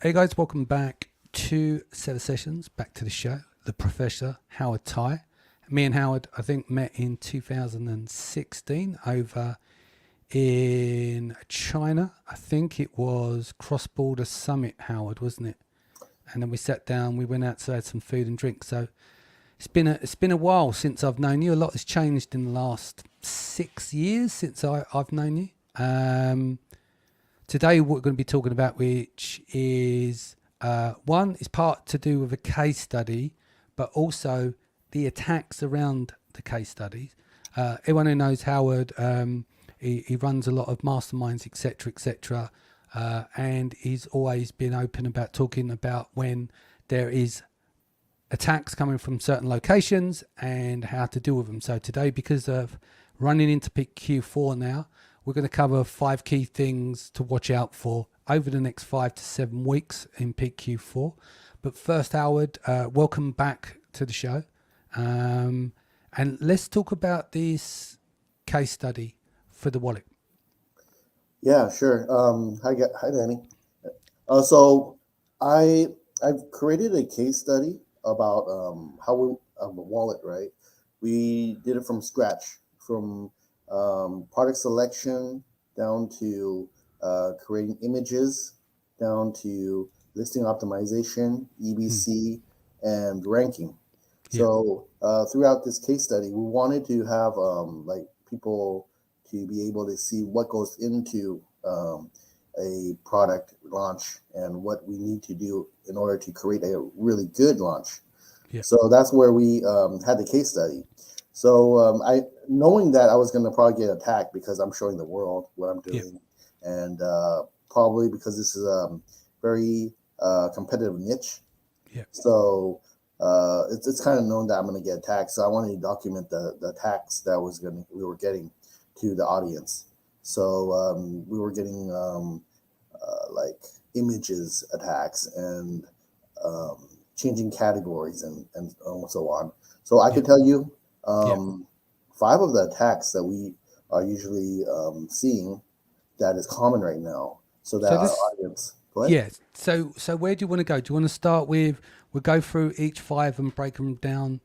Hey guys, welcome back to Seven Sessions, back to the show. The Professor, Howard Tai. Me and Howard, I think, met in 2016 over in China. I think it was Cross Border Summit, Howard, wasn't it? And then we sat down, we went out to have some food and drink. So it's been a while since I've known you. A lot has changed in the last 6 years since I've known you. Today, what we're going to be talking about, which is one, is part to do with a case study, but also the attacks around the case studies. Everyone who knows Howard, he runs a lot of masterminds, etc., and he's always been open about talking about when there is attacks coming from certain locations and how to deal with them. So today, because of running into peak Q4 now, we're going to cover 5 key things to watch out for over the next 5 to 7 weeks in peak Q4. But first, Howard, welcome back to the show. And let's talk about this case study for the wallet. Yeah, sure. Hi, Danny. So I've created a case study about how we a wallet, right? We did it from scratch, from product selection down to creating images, down to listing optimization, EBC, and ranking. Yeah. So throughout this case study, we wanted to have like people to be able to see what goes into a product launch and what we need to do in order to create a really good launch. Yeah. So that's where we had the case study. So I, knowing that I was going to probably get attacked because I'm showing the world what I'm doing, and probably because this is a very competitive niche. Yeah. So it's kind of known that I'm going to get attacked. So I wanted to document the attacks that we were getting to the audience. So we were getting like images attacks and changing categories and so on. So I could tell you 5 of the attacks that we are usually seeing that is common right now. So that our audience. Go ahead. Yeah. So where do you want to go? Do you want to start with, we'll go through each 5 and break them down.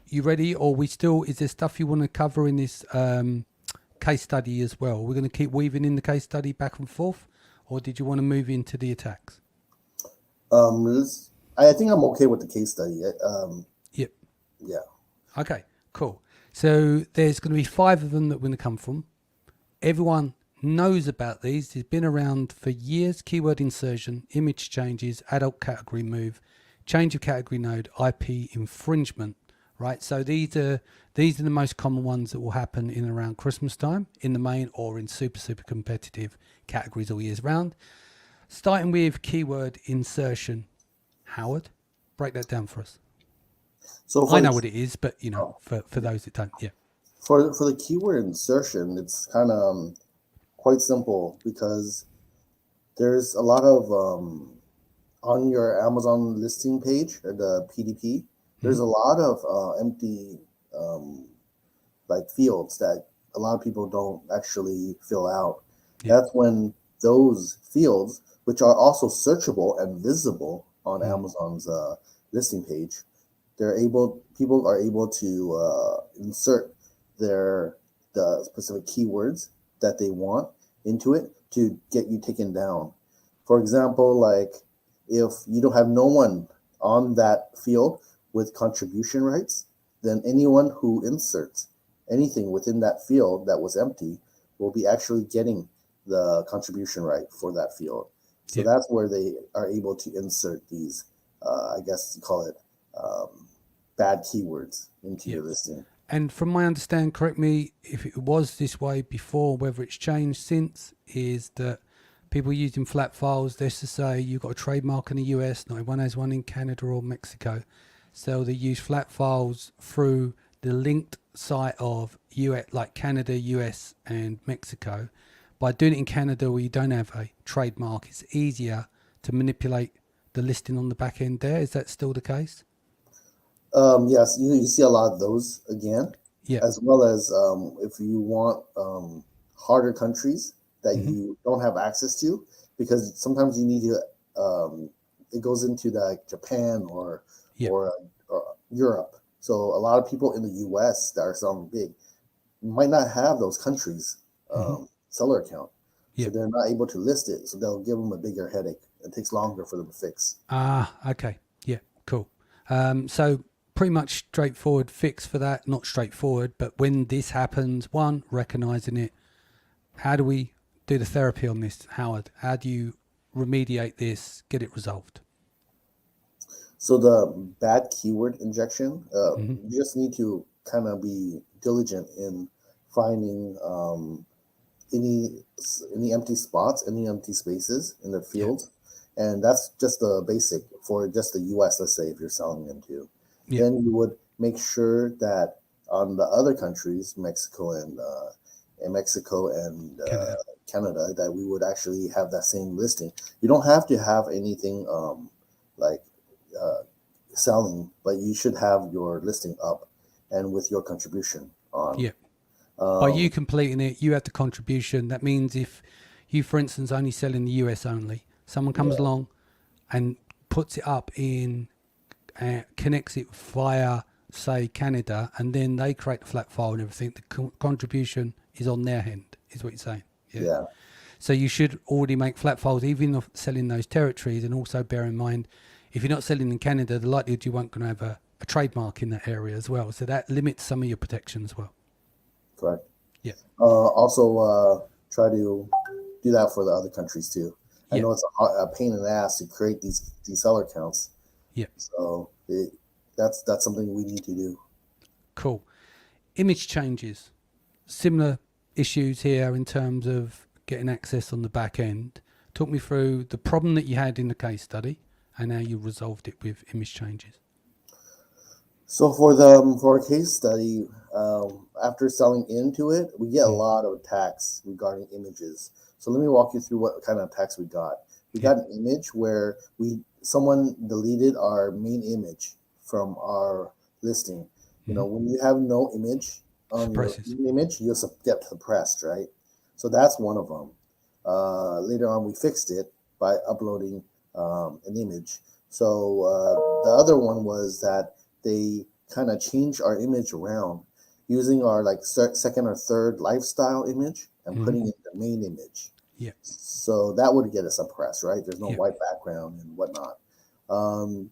You ready? Or is there stuff you want to cover in this case study as well? We're going to keep weaving in the case study back and forth, or did you want to move into the attacks? I think I'm okay with the case study. Yep. Yeah. Okay, cool. So there's going to be 5 of them that we're going to come from. Everyone knows about these. They've been around for years. Keyword insertion, image changes, adult category move, change of category node, IP infringement. Right, so these are the most common ones that will happen in and around Christmas time in the main, or in super competitive categories all years round. Starting with keyword insertion, Howard, break that down for us. So I know what it is, but for those that don't, for the keyword insertion, it's kind of quite simple because there's a lot of on your Amazon listing page or the PDP. There's a lot of empty like fields that a lot of people don't actually fill out. That's when those fields, which are also searchable and visible on Amazon's listing page, people are able to insert the specific keywords that they want into it to get you taken down. For example, like if you don't have no one on that field with contribution rights, then anyone who inserts anything within that field that was empty will be actually getting the contribution right for that field. So that's where they are able to insert these, I guess you call it bad keywords into your listing. And from my understanding, correct me if it was this way before, whether it's changed since, is that people using flat files, let's just say you've got a trademark in the US, not everyone has one in Canada or Mexico. So they use flat files through the linked site of US, like Canada, US, and Mexico. By doing it in Canada where you don't have a trademark, it's easier to manipulate the listing on the back end there. Is that still the case? Yes, you see a lot of those again, as well as if you want harder countries that you don't have access to, because sometimes you need to it goes into like Japan Yep. or Europe. So a lot of people in the U.S. that are selling big might not have those countries seller account, so Yep. they're not able to list it. So they'll give them a bigger headache. It takes longer for them to fix. Okay. Yeah. Cool. So pretty much straightforward fix for that. Not straightforward, but when this happens, one, recognizing it. How do we do the therapy on this, Howard? How do you remediate this, get it resolved? So the bad keyword injection, Hmm. you just need to kind of be diligent in finding any any empty spots, any empty spaces in the Yeah. field, and that's just the basic for just the U.S. Let's say if you're selling into, Yeah. then you would make sure that on the other countries, Mexico and Canada. Canada, that we would actually have that same listing. You don't have to have anything like uh, selling, but you should have your listing up and with your contribution on. Yeah. By you Um, completing it, you have the contribution. That means if you, for instance, only sell in the US only, someone comes yeah, along and puts it up in, connects it via, say, Canada, and then they create the flat file and everything, the contribution is on their end, is what you're saying. Yeah. yeah, So you should already make flat files, even if selling those territories, and also bear in mind, if you're not selling in Canada, the likelihood you won't going to have a trademark in that area as well. So that limits some of your protection as well. correct. Yeah. Also, try to do that for the other countries too. I Yeah. know it's a pain in the ass to create these seller accounts, Yeah. so that's something we need to do. Cool. Image changes. Similar issues here in terms of getting access on the back end. Talk me through the problem that you had in the case study and how you resolved it with image changes. So for a case study, after selling into it, we get a Mm. lot of attacks regarding images. So let me walk you through what kind of attacks we got. We Yeah. got an image where we someone deleted our main image from our listing. You Hmm. know, when you have no image on your Suppresses. main image, you get suppressed, right? So that's one of them. Later on, we fixed it by uploading an image. So the other one was that they kind of changed our image around using our like second or third lifestyle image and Hmm. putting in the main image. Yeah. So that would get us suppressed, right? There's no Yeah. white background and whatnot. Um,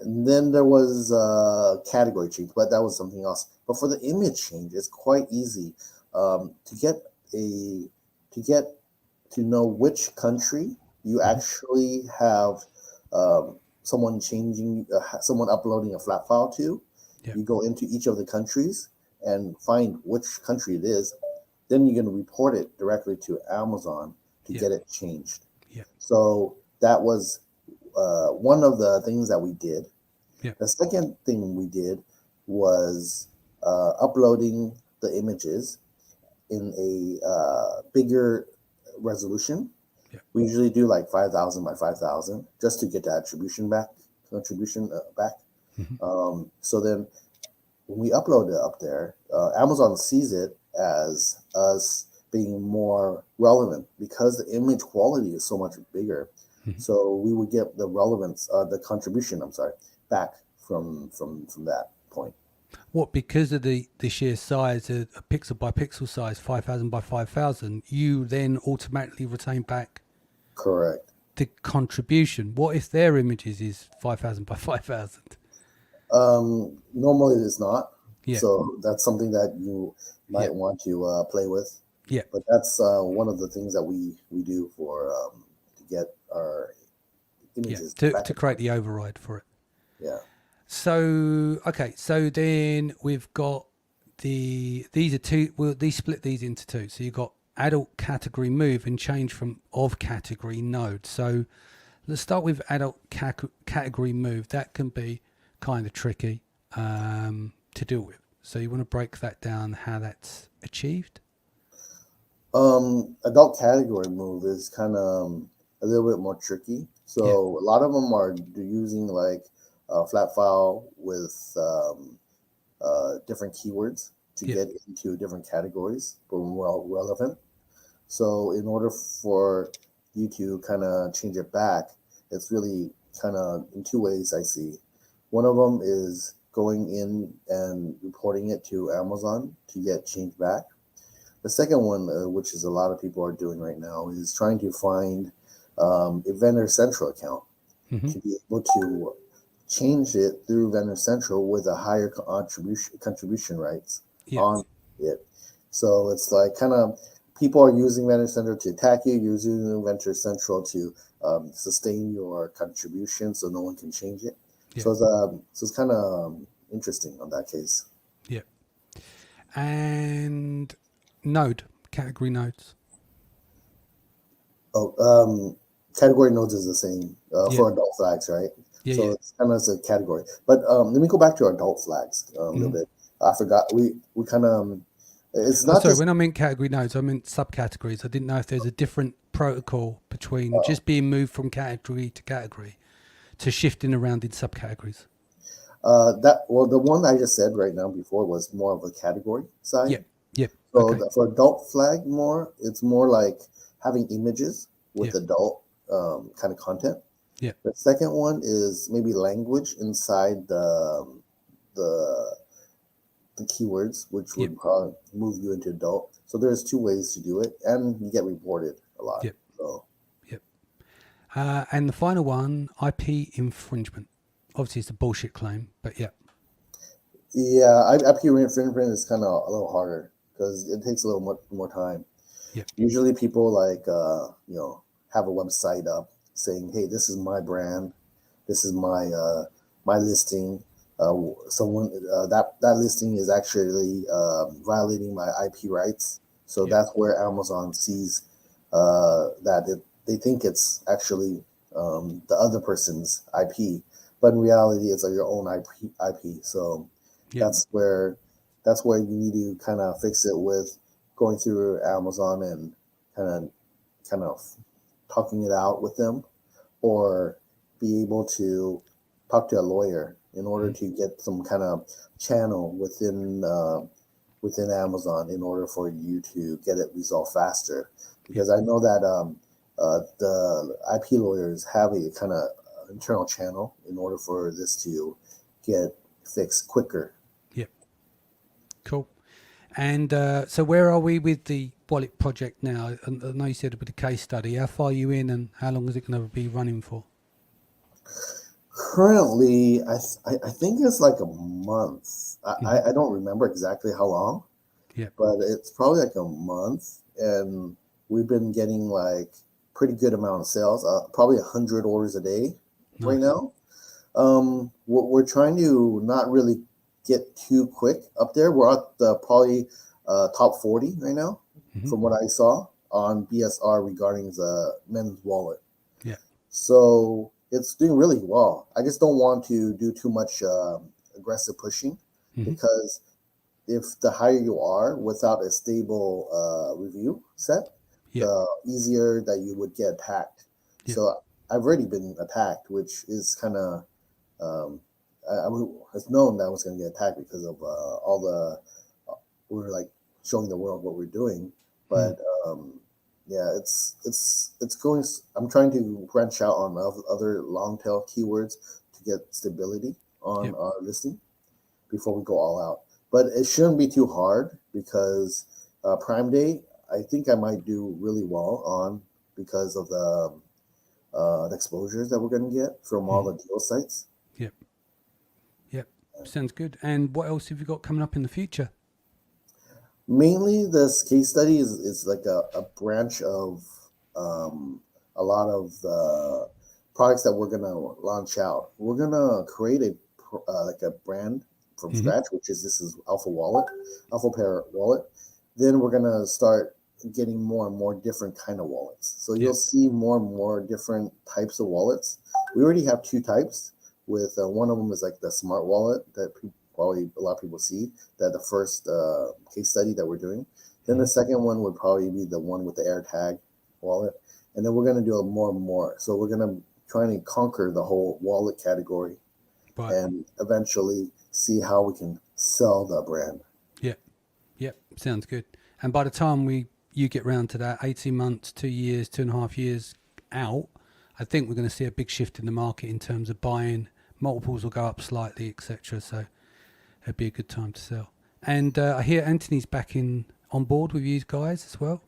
and then there was category change, but that was something else. But for the image change, it's quite easy to get a to get to know which country you Hmm. actually have someone uploading a flat file to. Yeah. You go into each of the countries and find which country it is. Then you're going to report it directly to Amazon to Yeah. get it changed. Yeah. So that was one of the things that we did. Yeah. The second thing we did was uploading the images in a bigger resolution. Yeah. We usually do like 5,000 by 5,000 just to get the contribution back. Hmm. So then when we upload it up there, Amazon sees it as us being more relevant because the image quality is so much bigger. Hmm. So we would get the relevance, the contribution. I'm sorry, back from that point. What, because of the sheer size, a pixel by pixel size, 5,000 by 5,000, you then automatically retain back Correct. the contribution. What if their images is 5,000 by 5,000? Normally it is not. Yeah. So that's something that you Yeah. might want to play with. Yeah. But that's one of the things that we do for to get our Yeah. images To back. create the override for it. Yeah. So okay, so then we've got these are two. Well, these split these into two. So you've got adult category move and change from of category node. So let's start with adult category move. That can be kind of tricky to deal with. So you want to break that down, how that's achieved. Adult category move is kind of a little bit more tricky. Yeah. So a lot of them are using like a flat file with different keywords to Yeah. get into different categories, but more relevant. So in order for you to kind of change it back, it's really kind of in two ways I see. One of them is going in and reporting it to Amazon to get change back. The second one, which is a lot of people are doing right now, is trying to find a vendor central account Mm-hmm. to be able to change it through vendor central with a higher contribution rights Yeah. on it. So it's like kind of people are using vendor central to attack you, using vendor central to sustain your contribution, so no one can change it. Yeah. So it's kind of interesting on that case. Yeah. And node, category nodes. Oh, category nodes is the same Yeah. for adult flags, right? Yeah. So Yeah. it's kind of as a category. But let me go back to adult flags a little Mhm. bit. I forgot we kind of it's Oh, not sorry. just When I meant category nodes, I meant subcategories. I didn't know if there's a different protocol between just being moved from category to category to shifting around in subcategories. that. Well, the one I just said right now before was more of a category side. Yep. Yep. So Okay. for adult flag, it's more like having images with Yep. adult kind of content. Yep. The second one is maybe language inside the the keywords, which Yep. would probably move you into adult. So there's two ways to do it, and you get reported a lot. Yep. So Yep. And the final one, IP infringement. Obviously, it's a bullshit claim, but yeah. yeah, IP infringement is kind of a little harder because it takes a little more time. Yep. Usually, people like have a website up saying, "Hey, this is my brand. This is my listing." Someone that listing is actually violating my IP rights. So Yep. that's where Amazon sees they think it's actually the other person's IP, but in reality, it's like your own IP. So Yep. that's where you need to kind of fix it with going through Amazon and kind of talking it out with them, or be able to talk to a lawyer in order to get some kind of channel within Amazon in order for you to get it resolved faster. Because I know that the IP lawyers have a kind of internal channel in order for this to get fixed quicker. Yep. Cool. And so where are we with the wallet project now? I know you said with the case study. How far are you in and how long is it going to be running for? Currently, I think it's like a month. I don't remember exactly how long, Yeah. but it's probably like a month, and we've been getting like pretty good amount of sales, probably 100 orders a day right Nice. now. We're trying to not really get too quick up there. We're at the probably top 40 right now, Mhm. from what I saw on BSR regarding the men's wallet. Yeah. So it's doing really well. I just don't want to do too much aggressive pushing, Mhm. because if the higher you are without a stable review set, Yeah. the easier that you would get attacked. Yeah. So I've already been attacked, which is kind of I was known that I was going to get attacked because of all the we were like showing the world what we're doing, but yeah, it's going. I'm trying to branch out on other long tail keywords to get stability on Yep. our listing before we go all out. But it shouldn't be too hard, because Prime Day, I think I might do really well on, because of the exposures that we're going to get from all the deal sites. Yep. Yep. Sounds good. And what else have you got coming up in the future? Mainly, this case study is like a branch of a lot of the products that we're gonna launch out. We're gonna create like a brand from Mhm. scratch, which is this is Alpha Wallet, Alpha Pair Wallet. Then we're gonna start getting more and more different kind of wallets. So Yeah. you'll see more and more different types of wallets. We already have two types. With one of them is like the smart wallet that probably a lot of people see, that the first case study that we're doing. Then the second one would probably be the one with the AirTag wallet, and then we're going to do more and more. So we're going to try and conquer the whole wallet category, Right. and eventually see how we can sell the brand. Yep. Yep. Sounds good. And by the time you get round to that, 18 months, 2 years, 2.5 years out, I think we're going to see a big shift in the market in terms of buying. Multiples will go up slightly, etc. So it'd be a good time to sell. And I hear Anthony's back on board with you guys as well.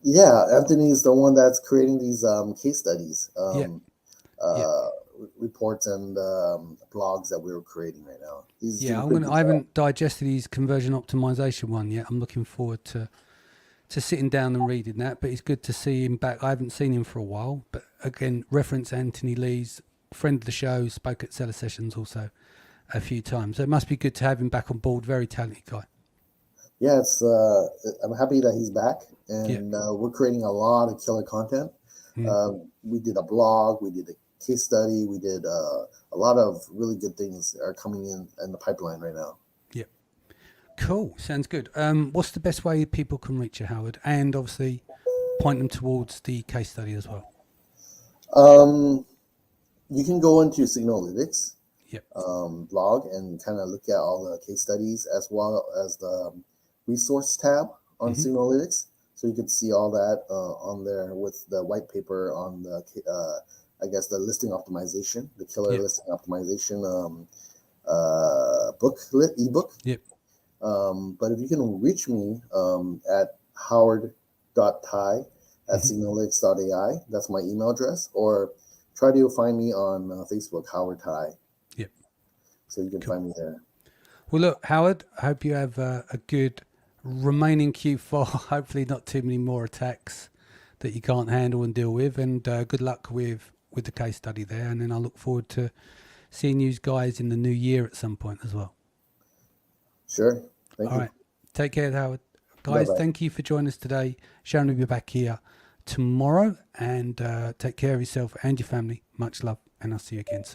Yeah, Anthony's the one that's creating these case studies, Yeah. reports, and blogs that we're creating right now. I haven't digested his conversion optimization one yet. I'm looking forward to sitting down and reading that. But it's good to see him back. I haven't seen him for a while. But again, reference Anthony Lee's, friend of the show, spoke at Seller Sessions also a few times. So it must be good to have him back on board. Very talented guy. Yeah, I'm happy that he's back, and we're creating a lot of killer content. We did a blog, we did a case study, we did a lot of really good things are coming in the pipeline right now. Yeah, cool. Sounds good. What's the best way people can reach you, Howard? And obviously point them towards the case study as well. You can go into Signalytics Yep. blog and kind of look at all the case studies, as well as the resource tab on Signalytics. So you can see all that on there with the white paper on the, I guess, the listing optimization, the killer listing optimization ebook. Yep. But if you can reach me at howard.ty@signalytics.ai, that's my email address, or try to find me on Facebook, Howard Ty. Yep. So you can find me there. Well, look, Howard, I hope you have a good remaining Q4. Hopefully not too many more attacks that you can't handle and deal with. And good luck with the case study there. And then I look forward to seeing you guys in the new year at some point as well. Sure. Thank you. All right. Take care, Howard. Guys, Bye-bye. Thank you for joining us today. Sharon will be back here tomorrow. And take care of yourself and your family. Much love. And I'll see you again soon.